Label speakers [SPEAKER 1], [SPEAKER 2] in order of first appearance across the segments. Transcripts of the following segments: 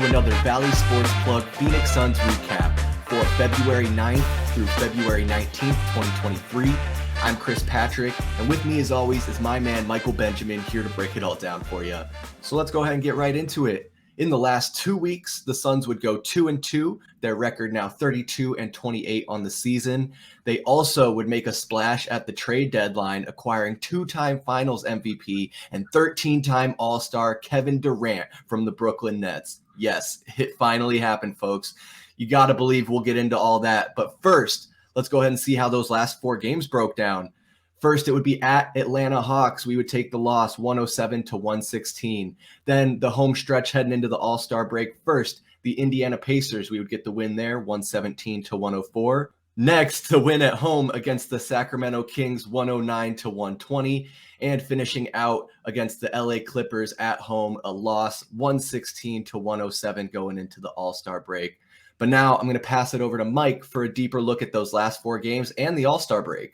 [SPEAKER 1] to another Valley Sports Plug Phoenix Suns recap for February 9th through February 19th, 2023. I'm Chris Patrick, and with me as always is my man Michael Benjamin here to break it all down for you. So let's go ahead and get right into it. In the last 2 weeks, the Suns would go 2-2, their record now 32-28 on the season. They also would make a splash at the trade deadline, acquiring 2-time Finals MVP and 13-time All-Star Kevin Durant from the Brooklyn Nets. Yes, it finally happened, folks. You got to believe we'll get into all that. But first, let's go ahead and see how those last 4 games broke down. First, it would be at Atlanta Hawks. We would take the loss 107-116. Then the home stretch heading into the All-Star break. First, the Indiana Pacers. We would get the win there, 117-104. Next, the win at home against the Sacramento Kings, 109-120. And finishing out against the LA Clippers at home, a loss, 116-107 going into the All-Star break. But now I'm going to pass it over to Mike for a deeper look at those last 4 games and the All-Star break.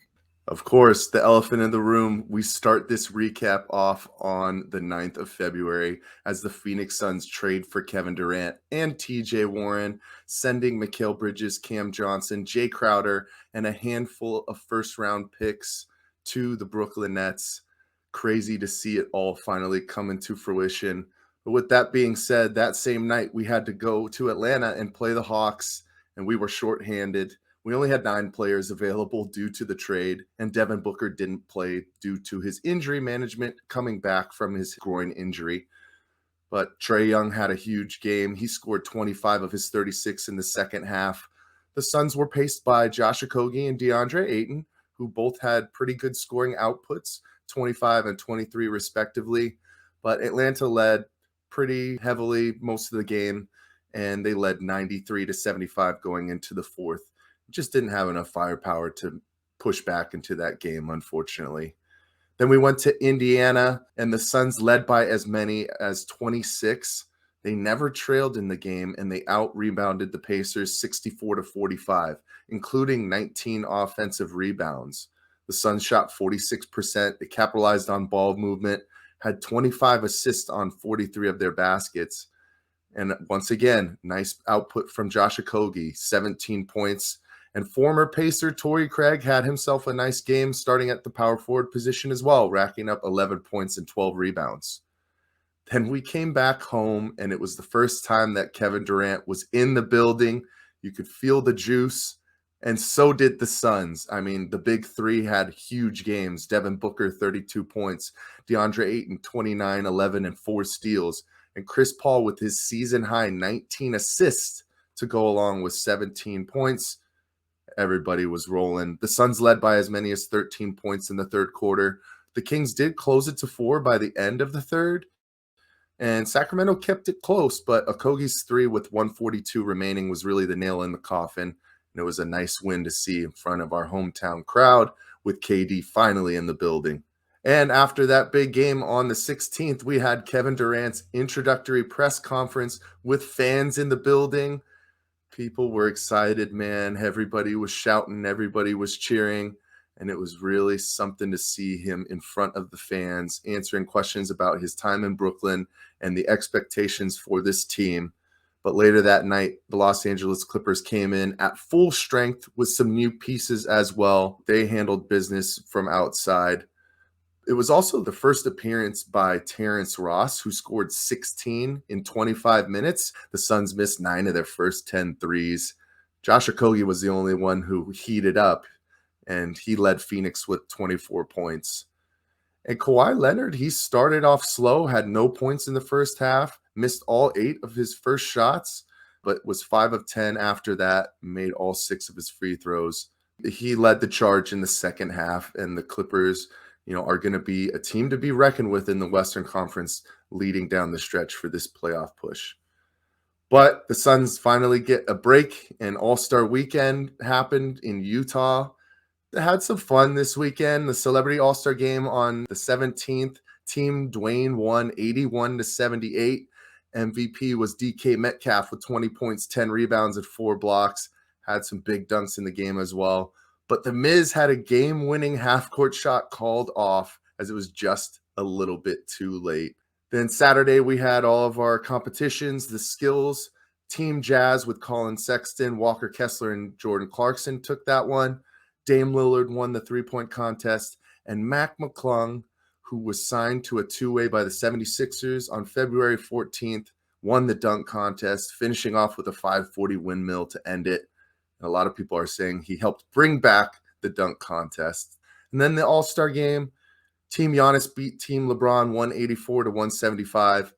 [SPEAKER 2] Of course, the elephant in the room. We start this recap off on the 9th of February as the Phoenix Suns trade for Kevin Durant and TJ Warren, sending Mikal Bridges, Cam Johnson, Jay Crowder, and a handful of first-round picks to the Brooklyn Nets. Crazy to see it all finally come into fruition. But with that being said, that same night we had to go to Atlanta and play the Hawks, and we were shorthanded. We only had 9 players available due to the trade, and Devin Booker didn't play due to his injury management coming back from his groin injury. But Trae Young had a huge game. He scored 25 of his 36 in the second half. The Suns were paced by Josh Okogie and DeAndre Ayton, who both had pretty good scoring outputs, 25 and 23 respectively. But Atlanta led pretty heavily most of the game, and they led 93-75 going into the fourth. Just didn't have enough firepower to push back into that game, unfortunately. Then we went to Indiana, and the Suns led by as many as 26. They never trailed in the game, and they out-rebounded the Pacers 64-45, including 19 offensive rebounds. The Suns shot 46%. They capitalized on ball movement, had 25 assists on 43 of their baskets. And once again, nice output from Josh Okogie, 17 points. And former Pacer Torrey Craig had himself a nice game starting at the power forward position as well, racking up 11 points and 12 rebounds. Then we came back home, and it was the first time that Kevin Durant was in the building. You could feel the juice, and so did the Suns. I mean, the big three had huge games. Devin Booker, 32 points. DeAndre Ayton, 29, 11, and 4 steals. And Chris Paul with his season-high 19 assists to go along with 17 points. Everybody was rolling. The Suns led by as many as 13 points in the third quarter. The Kings did close it to 4 by the end of the third. And Sacramento kept it close, but Okogie's 3 with 142 remaining was really the nail in the coffin. And it was a nice win to see in front of our hometown crowd with KD finally in the building. And after that big game on the 16th, we had Kevin Durant's introductory press conference with fans in the building. People were excited, man. Everybody was shouting. Everybody was cheering. And it was really something to see him in front of the fans, answering questions about his time in Brooklyn and the expectations for this team. But later that night, the Los Angeles Clippers came in at full strength with some new pieces as well. They handled business from outside. It was also the first appearance by Terrence Ross, who scored 16 in 25 minutes. The Suns missed 9 of their first 10 threes. Josh Okogie was the only one who heated up, and he led Phoenix with 24 points. And Kawhi Leonard, he started off slow, had no points in the first half, missed all 8 of his first shots, but was 5 of 10 after that, made all 6 of his free throws. He led the charge in the second half, and the Clippers are going to be a team to be reckoned with in the Western Conference leading down the stretch for this playoff push. But the Suns finally get a break, and All-Star Weekend happened in Utah. They had some fun this weekend. The Celebrity All-Star Game on the 17th, Team Dwayne won 81-78. MVP was DK Metcalf with 20 points, 10 rebounds, and 4 blocks. Had some big dunks in the game as well. But The Miz had a game-winning half-court shot called off as it was just a little bit too late. Then Saturday, we had all of our competitions, the skills. Team Jazz with Colin Sexton, Walker Kessler, and Jordan Clarkson took that one. Dame Lillard won the three-point contest. And Mac McClung, who was signed to a two-way by the 76ers on February 14th, won the dunk contest, finishing off with a 540 windmill to end it. And a lot of people are saying he helped bring back the dunk contest. And then the All-Star game, Team Giannis beat Team LeBron 184 to 175.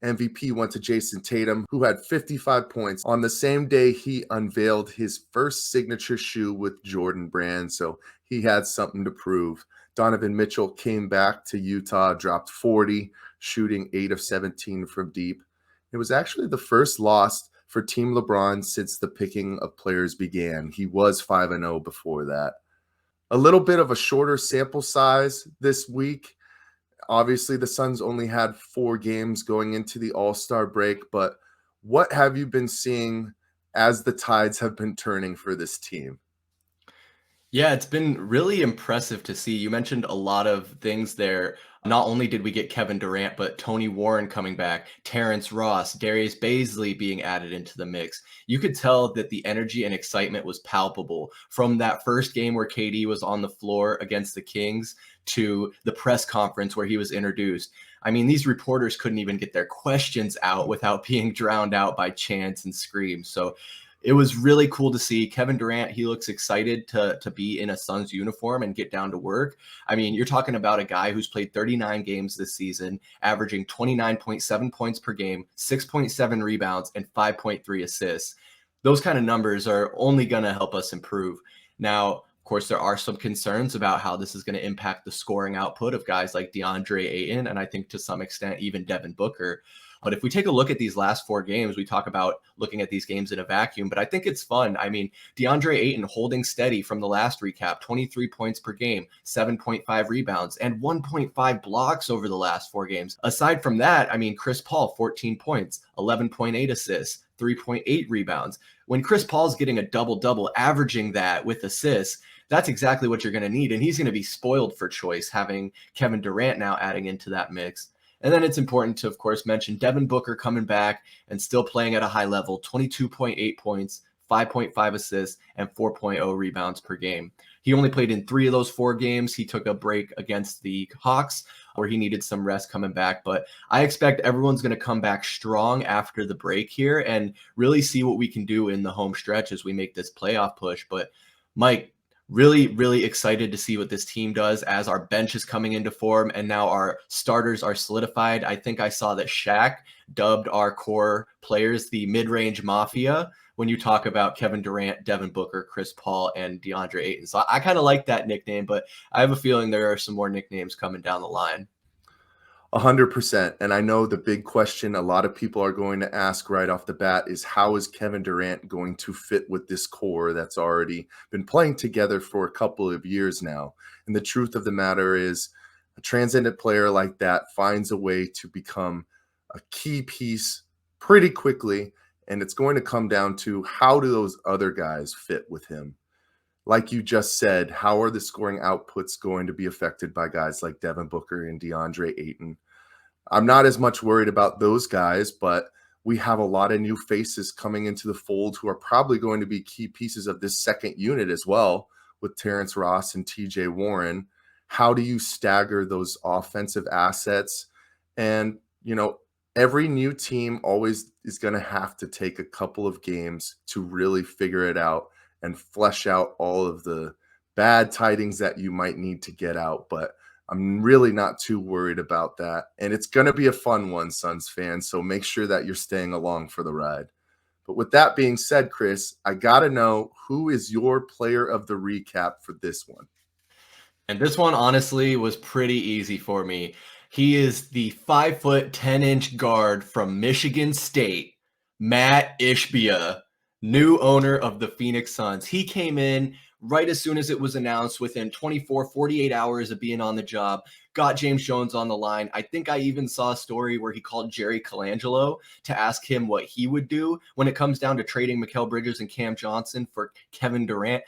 [SPEAKER 2] MVP went to Jason Tatum, who had 55 points. On the same day, he unveiled his first signature shoe with Jordan Brand, so he had something to prove. Donovan Mitchell came back to Utah, dropped 40, shooting 8 of 17 from deep. It was actually the first loss for Team LeBron since the picking of players began. He was 5-0 before that. A little bit of a shorter sample size this week. Obviously, the Suns only had 4 games going into the All-Star break, but what have you been seeing as the tides have been turning for this team?
[SPEAKER 1] Yeah, it's been really impressive to see. You mentioned a lot of things there. Not only did we get Kevin Durant, but Tony Warren coming back, Terrence Ross, Darius Baisley being added into the mix. You could tell that the energy and excitement was palpable from that first game where KD was on the floor against the Kings to the press conference where he was introduced. I mean, these reporters couldn't even get their questions out without being drowned out by chants and screams. So it was really cool to see Kevin Durant. He looks excited to be in a Suns uniform and get down to work. I mean, you're talking about a guy who's played 39 games this season, averaging 29.7 points per game, 6.7 rebounds, and 5.3 assists. Those kind of numbers are only going to help us improve. Now, of course, there are some concerns about how this is going to impact the scoring output of guys like DeAndre Ayton, and I think to some extent even Devin Booker. But if we take a look at these last 4 games, we talk about looking at these games in a vacuum, but I think it's fun. I mean, DeAndre Ayton holding steady from the last recap, 23 points per game, 7.5 rebounds, and 1.5 blocks over the last 4 games. Aside from that, I mean, Chris Paul, 14 points, 11.8 assists, 3.8 rebounds. When Chris Paul's getting a double-double, averaging that with assists, that's exactly what you're going to need. And he's going to be spoiled for choice having Kevin Durant now adding into that mix. And then it's important to, of course, mention Devin Booker coming back and still playing at a high level, 22.8 points, 5.5 assists, and 4.0 rebounds per game. He only played in 3 of those 4 games. He took a break against the Hawks where he needed some rest coming back. But I expect everyone's going to come back strong after the break here and really see what we can do in the home stretch as we make this playoff push. But Mike, really, really excited to see what this team does as our bench is coming into form and now our starters are solidified. I think I saw that Shaq dubbed our core players the mid-range mafia when you talk about Kevin Durant, Devin Booker, Chris Paul, and DeAndre Ayton. So I kind of like that nickname, but I have a feeling there are some more nicknames coming down the line.
[SPEAKER 2] 100%. And I know the big question a lot of people are going to ask right off the bat is how is Kevin Durant going to fit with this core that's already been playing together for a couple of years now? And the truth of the matter is a transcendent player like that finds a way to become a key piece pretty quickly. And it's going to come down to how do those other guys fit with him? Like you just said, how are the scoring outputs going to be affected by guys like Devin Booker and DeAndre Ayton? I'm not as much worried about those guys, but we have a lot of new faces coming into the fold who are probably going to be key pieces of this second unit as well with Terrence Ross and TJ Warren. How do you stagger those offensive assets? And, every new team always is going to have to take a couple of games to really figure it out and flesh out all of the bad tidings that you might need to get out. But I'm really not too worried about that. And it's going to be a fun one, Suns fans. So make sure that you're staying along for the ride. But with that being said, Chris, I got to know who is your player of the recap for this one?
[SPEAKER 1] And this one, honestly, was pretty easy for me. He is the 5'10" guard from Michigan State, Matt Ishbia, new owner of the Phoenix Suns. He came in right as soon as it was announced, within 24, 48 hours of being on the job, got James Jones on the line. I think I even saw a story where he called Jerry Colangelo to ask him what he would do when it comes down to trading Mikal Bridges and Cam Johnson for Kevin Durant.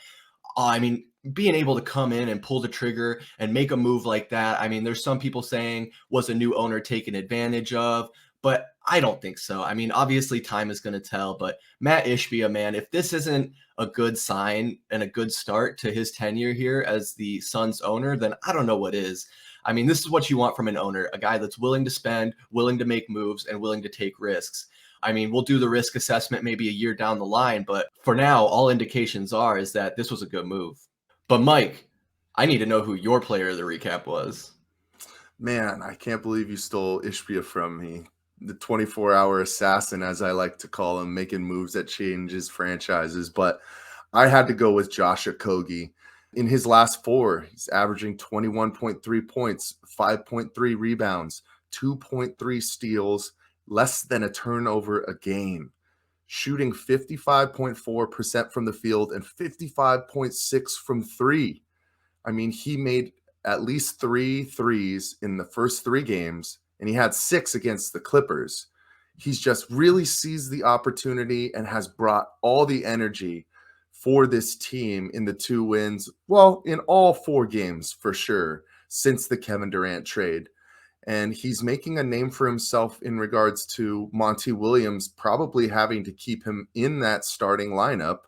[SPEAKER 1] I mean, being able to come in and pull the trigger and make a move like that, I mean, there's some people saying, was a new owner taken advantage of? But I don't think so. I mean, obviously time is going to tell, but Matt Ishbia, man, if this isn't a good sign and a good start to his tenure here as the Suns owner, then I don't know what is. I mean, this is what you want from an owner, a guy that's willing to spend, willing to make moves, and willing to take risks. I mean, we'll do the risk assessment maybe a year down the line, but for now, all indications are is that this was a good move. But Mike, I need to know who your player of the recap was.
[SPEAKER 2] Man, I can't believe you stole Ishbia from me. The 24-hour assassin, as I like to call him, making moves that changes franchises. But I had to go with Josh Okogie. In his last four, he's averaging 21.3 points, 5.3 rebounds, 2.3 steals, less than a turnover a game, shooting 55.4% from the field and 55.6 from three. I mean, he made at least 3 threes in the first 3 games, and he had 6 against the Clippers. He's just really seized the opportunity and has brought all the energy for this team in the 2 wins, well, in all 4 games for sure, since the Kevin Durant trade. And he's making a name for himself in regards to Monty Williams probably having to keep him in that starting lineup.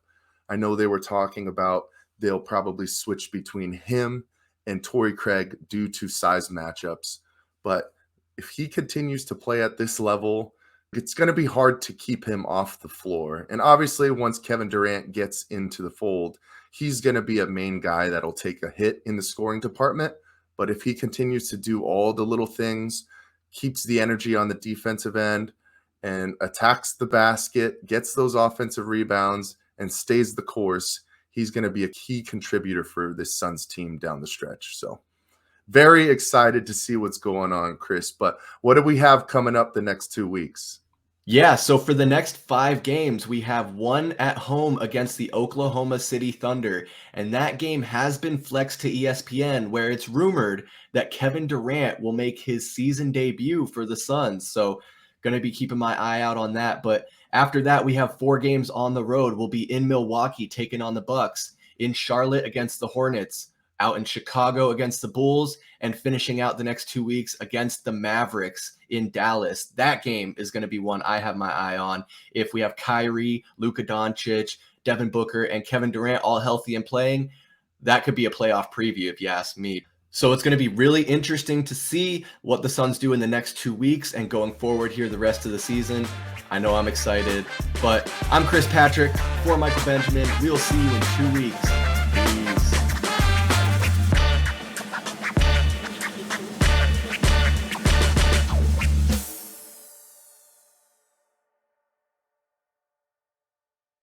[SPEAKER 2] I know they were talking about they'll probably switch between him and Torrey Craig due to size matchups. But if he continues to play at this level, it's going to be hard to keep him off the floor. And obviously, once Kevin Durant gets into the fold, he's going to be a main guy that'll take a hit in the scoring department. But if he continues to do all the little things, keeps the energy on the defensive end, and attacks the basket, gets those offensive rebounds, and stays the course, he's going to be a key contributor for this Suns team down the stretch. So very excited to see what's going on, Chris. But what do we have coming up the next 2 weeks?
[SPEAKER 1] Yeah, so for the next 5 games, we have one at home against the Oklahoma City Thunder. And that game has been flexed to ESPN, where it's rumored that Kevin Durant will make his season debut for the Suns. So going to be keeping my eye out on that. But after that, we have 4 games on the road. We'll be in Milwaukee taking on the Bucks, in Charlotte against the Hornets, out in Chicago against the Bulls, and finishing out the next 2 weeks against the Mavericks in Dallas. That game is going to be one I have my eye on. If we have Kyrie, Luka Doncic, Devin Booker, and Kevin Durant all healthy and playing, that could be a playoff preview if you ask me. So it's going to be really interesting to see what the Suns do in the next 2 weeks and going forward here the rest of the season. I know I'm excited, but I'm Chris Patrick for Michael Benjamin. We'll see you in 2 weeks.